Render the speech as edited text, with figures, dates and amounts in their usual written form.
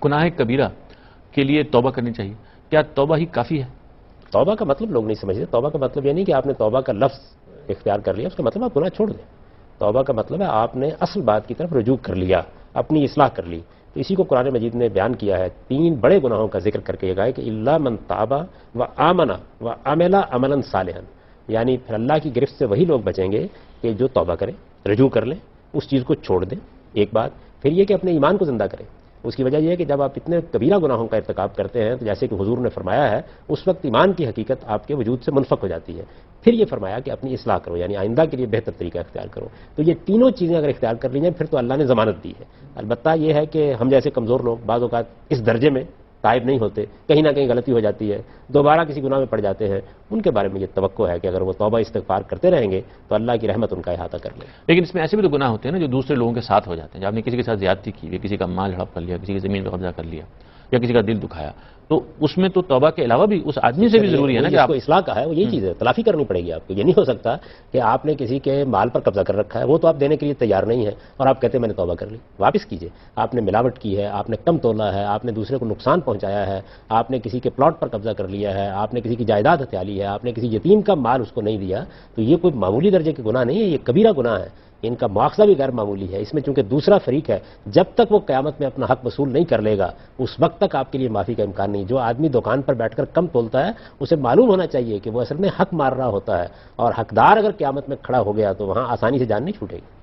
گناہ کبیرہ کے لیے توبہ کرنی چاہیے، کیا توبہ ہی کافی ہے؟ توبہ کا مطلب لوگ نہیں سمجھتے. توبہ کا مطلب یہ نہیں کہ آپ نے توبہ کا لفظ اختیار کر لیا، اس کا مطلب آپ گناہ چھوڑ دیں. توبہ کا مطلب ہے آپ نے اصل بات کی طرف رجوع کر لیا، اپنی اصلاح کر لی. تو اسی کو قرآن مجید نے بیان کیا ہے، 3 بڑے گناہوں کا ذکر کر کے یہ کہا ہے کہ الا من تاب و آمن و عمل عملا صالحا، یعنی پھر اللہ کی گرفت سے وہی لوگ بچیں گے کہ جو توبہ کریں، رجوع کر لیں، اس چیز کو چھوڑ دیں. ایک بات پھر یہ کہ اپنے ایمان کو زندہ کریں. اس کی وجہ یہ ہے کہ جب آپ اتنے کبیرہ گناہوں کا ارتکاب کرتے ہیں تو جیسے کہ حضور نے فرمایا ہے اس وقت ایمان کی حقیقت آپ کے وجود سے منفک ہو جاتی ہے. پھر یہ فرمایا کہ اپنی اصلاح کرو، یعنی آئندہ کے لیے بہتر طریقہ اختیار کرو. تو یہ تینوں چیزیں اگر اختیار کر لی جائیں پھر تو اللہ نے ضمانت دی ہے. البتہ یہ ہے کہ ہم جیسے کمزور لوگ بعض اوقات اس درجے میں تائب نہیں ہوتے، کہیں نہ کہیں غلطی ہو جاتی ہے، دوبارہ کسی گناہ میں پڑ جاتے ہیں. ان کے بارے میں یہ توقع ہے کہ اگر وہ توبہ استغفار کرتے رہیں گے تو اللہ کی رحمت ان کا احاطہ کر لے. لیکن اس میں ایسے بھی تو گناہ ہوتے ہیں نا جو دوسرے لوگوں کے ساتھ ہو جاتے ہیں. جب آپ نے کسی کے ساتھ زیادتی کی، کسی کا مال ہڑپ کر لیا، کسی کی زمین پہ قبضہ کر لیا یا کسی کا دل دکھایا، تو اس میں تو توبہ کے علاوہ بھی اس آدمی سے بھی ضروری ہے نا کہ آپ آپ کو اصلاح کا ہے، وہ یہی چیز ہے، تلافی کرنی پڑے گی آپ کو. یہ نہیں ہو سکتا کہ آپ نے کسی کے مال پر قبضہ کر رکھا ہے، وہ تو آپ دینے کے لیے تیار نہیں ہے اور آپ کہتے ہیں میں نے توبہ کر لی. واپس کیجئے. آپ نے ملاوٹ کی ہے، آپ نے کم تولا ہے، آپ نے دوسرے کو نقصان پہنچایا ہے، آپ نے کسی کے پلاٹ پر قبضہ کر لیا ہے، آپ نے کسی کی جائیداد ہتھیا لی ہے، آپ نے کسی یتیم کا مال اس کو نہیں دیا، تو یہ کوئی معمولی درجے کے گناہ نہیں ہے، یہ کبیرہ گناہ ہے. ان کا مواخذہ بھی غیر معمولی ہے. اس میں چونکہ دوسرا فریق ہے، جب تک وہ قیامت میں اپنا حق وصول نہیں کر لے گا اس وقت تک آپ کے لیے معافی کا امکان نہیں. جو آدمی دکان پر بیٹھ کر کم تولتا ہے اسے معلوم ہونا چاہیے کہ وہ اصل میں حق مار رہا ہوتا ہے، اور حقدار اگر قیامت میں کھڑا ہو گیا تو وہاں آسانی سے جان نہیں چھوٹے گی.